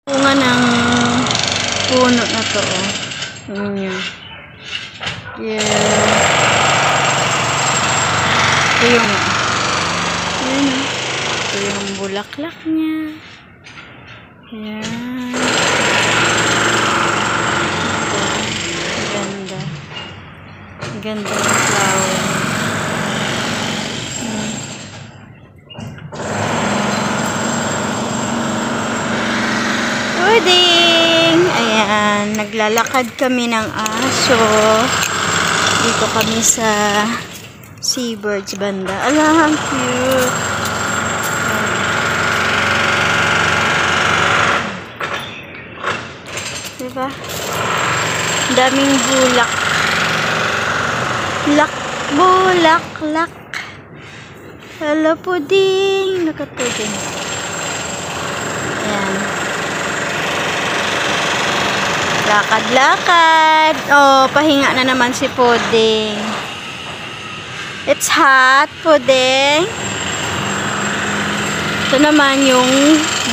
Bunga ng puno na to, oh. Yun. Yeah. Ito yung bulaklak niya. Yan. Ganda. Ganda ng flower. Puding! Ayan, naglalakad kami ng aso. Dito kami sa Seabirds banda. Ala, ang cute! Diba? Daming bulak. Bulaklak. Hello, Puding! Nakapuding. Ayan. Lakad-lakad. Oh, pahinga na naman si Puding. It's hot, Puding. Ito naman yung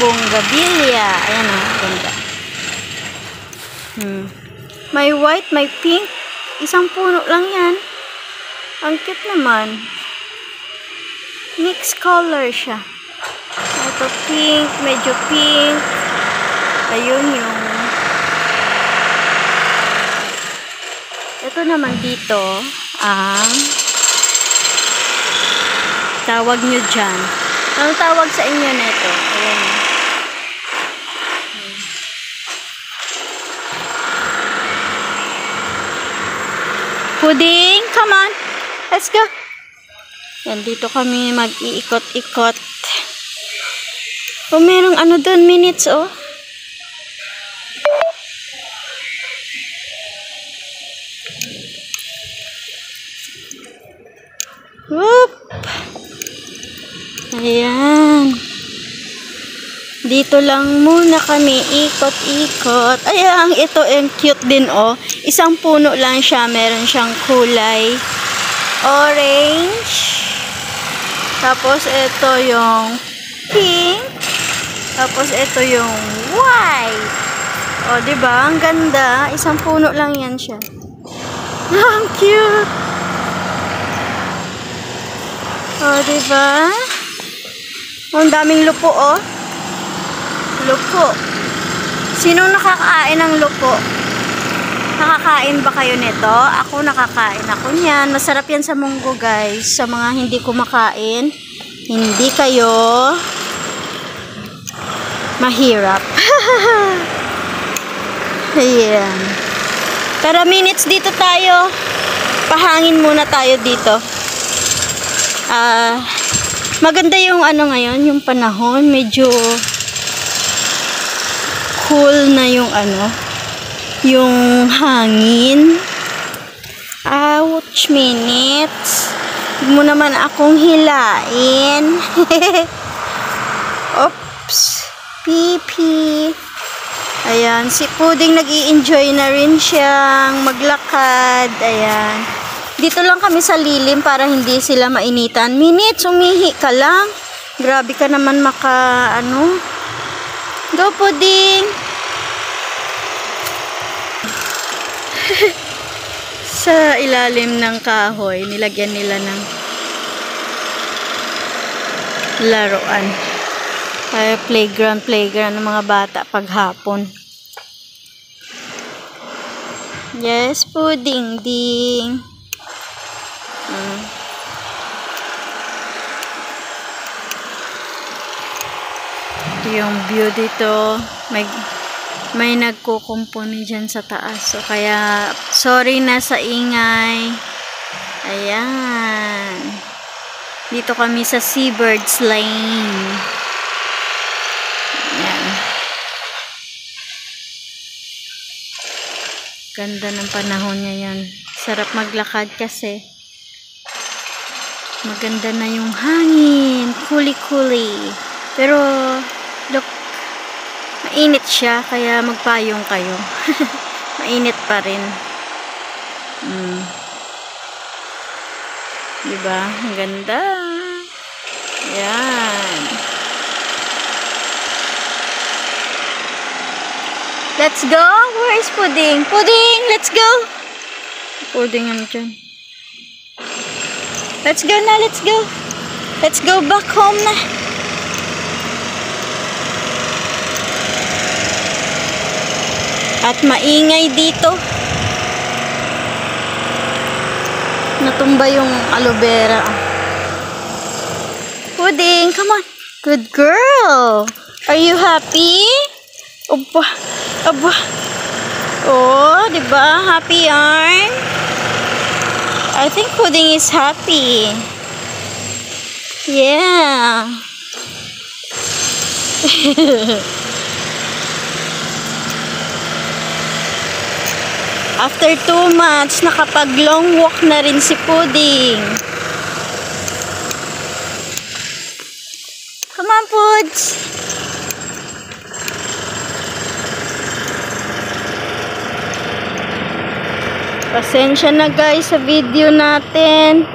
bougainvillea. Ayan o, ganda. May white, may pink. Isang puno lang yan. Ang cute naman. Mixed color siya. Ito pink, medyo pink. Ayun yung ito naman dito ang tawag nyo dyan. Anong tawag sa inyo nito? Ayan. Puding, come on. Let's go. Yan, dito kami mag-iikot-ikot. Oh, merong ano dun, minutes, oh. Whoop! Ayan. Dito lang muna kami ikot-ikot. Ayan, ito ang cute din, oh. Isang puno lang siya. Meron siyang kulay orange. Tapos ito yung pink. Tapos ito yung white. Oh, 'di ba? Ang ganda. Isang puno lang 'yan siya. Ang cute. Oh, 'di ba? Ang daming lupo, oh. Lupo. Sinong nakakain ng lupo? Nakakain ba kayo nito? Ako nakakain ako niyan. Masarap yan sa munggo, guys. Sa mga hindi kumakain, hindi kayo mahirap. Ayan. Tara, minutes dito tayo. Pahangin muna tayo dito. Maganda yung ano ngayon, yung panahon. Medyo cool na yung ano, yung hangin. Ouch, minutes. Huwag mo naman akong hilain. Oops. Pipi. Ayan, si Puding nag-i-enjoy na rin siyang maglakad. Ayan. Dito lang kami sa lilim para hindi sila mainitan. Minutes, umihi ka lang. Grabe ka naman ano. Go, Puding! Sa ilalim ng kahoy, nilagyan nila ng laruan. Playground ng mga bata paghapon. Yes, Puding ding. Yung view dito, may nagkukumpuni dyan sa taas, so kaya sorry na sa ingay. Ayan, dito kami sa Seabirds Lane. Ayan, ganda ng panahon ngayon. Sarap maglakad kasi maganda na yung hangin, kuli-kuli. Pero look, mainit siya, kaya magpayong kayo. Mainit pa rin. Diba? Ang ganda. Yan. Let's go. Where is Pudding? Pudding, let's go. Pudding ano dyan. Let's go na, let's go. Let's go back home na. At maingay dito. Natumba yung aloe vera. Pudding, come on. Good girl. Are you happy? Aba, aba. Oh, diba? Happy yarn? I think Pudding is happy. Yeah. After 2 months, nakapag-long walk na rin si Pudding. Come on, Puds. Pasensya na guys sa video natin.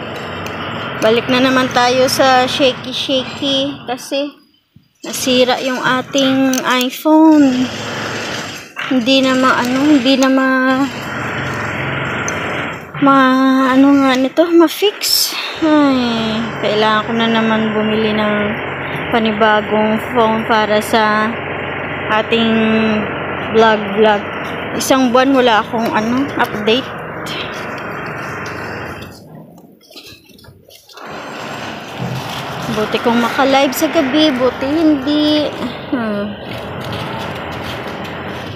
Balik na naman tayo sa shaky kasi nasira yung ating iPhone. Hindi na ma-fix. Ay, kailangan ko na naman bumili ng panibagong phone para sa ating vlog. 1 buwan wala akong update. Buti kong maka-live sa gabi, buti hindi.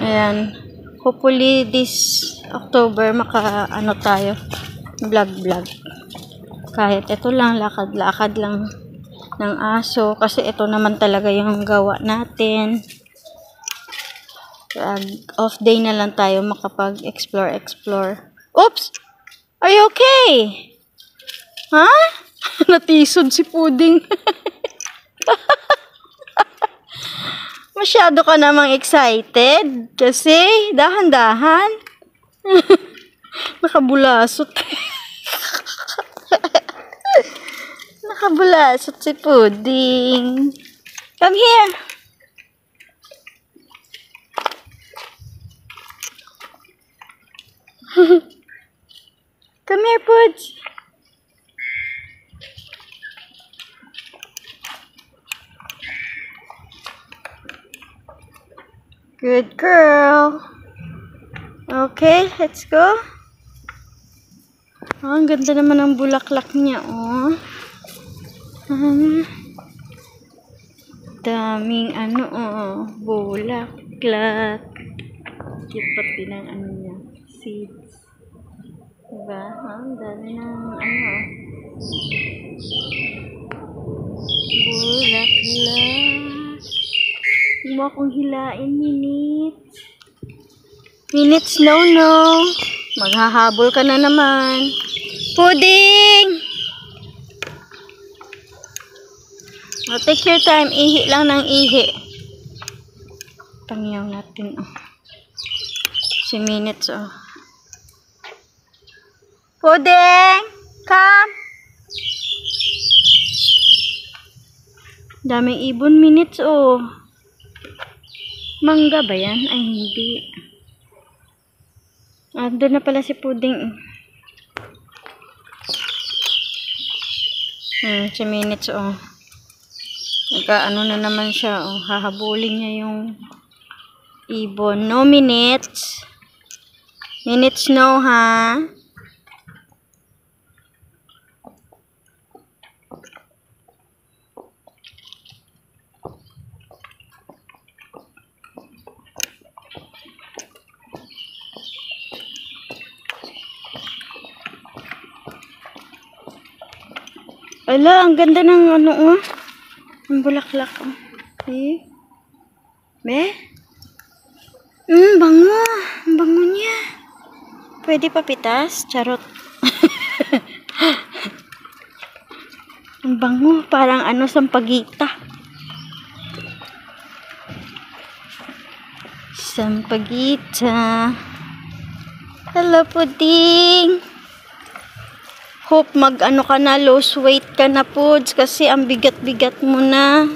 Ayan. Hopefully this October tayo vlog. Kahit ito lang, lakad lang ng aso. Kasi ito naman talaga yung gawa natin. Off day na lang tayo makapag-explore. Oops! Are you okay? Ha? Natisod si Pudding. Masyado ka namang excited. Kasi, dahan-dahan. Nakabulasot. Nakabulasot si Pudding. Come here. Come here, Puds. Good girl. Okay, let's go. Oh, ang ganda naman ng bulaklak niya, oh. Daming bulaklak. Cute pati ng niya, seeds. Diba? Ang dami ng bulaklak. Hindi mo akong hilain, Minutes, no. Maghahabol ka na naman. Pudding! Oh, take your time. Ihi lang ng ihi. Tangyaw natin, Si Minutes, Pudding! Come! Daming ibon, Minutes, Mangga ba yan? Ay, hindi. Doon na pala si Pudding. Si Minutes, Nagkaano na naman siya, hahabulin niya yung ibon. No, Minutes. Minutes, no, ha? Ala, ang ganda ng ang bulaklak, Eh? Be? Bango. Ang bango niya. Pwede pa pitas? Charot. Ang bango. Parang sampagita. Sampagita. Hello, Pudding. Hope ka na, lose weight ka na, Puds, kasi ang bigat-bigat mo na.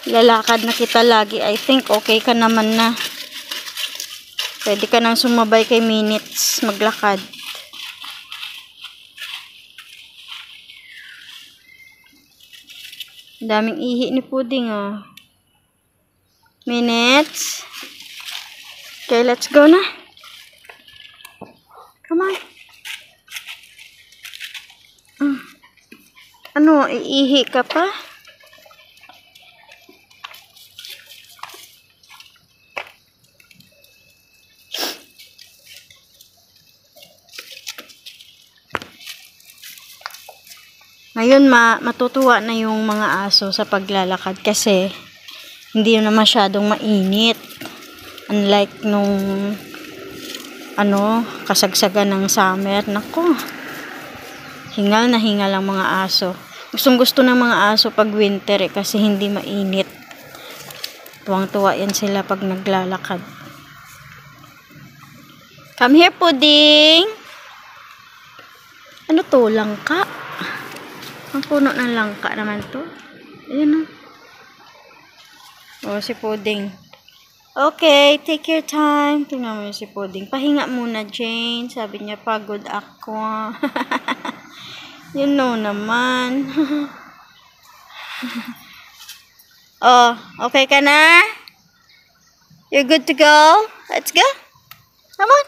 lalakad na kita lagi, I think okay ka naman na. Pwede ka nang sumabay kay Minutes maglakad. Daming ihi ni Puding, oh. Minutes. Okay, let's go na. Come on. Ano, iihi ka pa? Ngayon, matutuwa na yung mga aso sa paglalakad kasi hindi na masyadong mainit. Unlike nung kasagsagan ng summer. Nako, hingal na hingal ang mga aso. Gustong gusto ng mga aso pag winter kasi hindi mainit. Tuwang-tuwa yan sila pag naglalakad. Come here, Puding. Ano to? Langka? Ang puno ng langka naman to. Ayan, oh. Oh, si Puding. Okay, take your time. Tingnan mo si Puding. Pahinga muna, Jane. Sabi niya, pagod ako. You know naman. Oh, okay ka na? You're good to go? Let's go. Come on.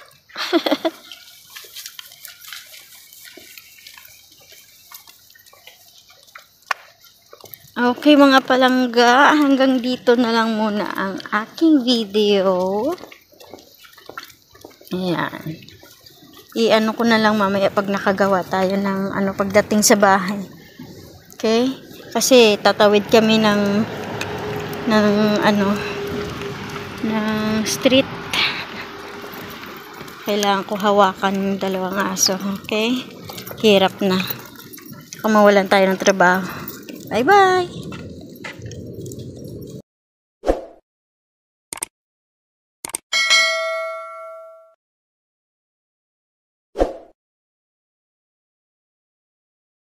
Okay mga palangga, hanggang dito na lang muna ang aking video. Ayan. I-ano ko na lang mamaya pag nakagawa tayo ng pagdating sa bahay. Okay? Kasi tatawid kami ng street. Kailangan ko hawakan yung dalawang aso. Okay? Hirap na. Kung mawalan tayo ng trabaho. Bye-bye!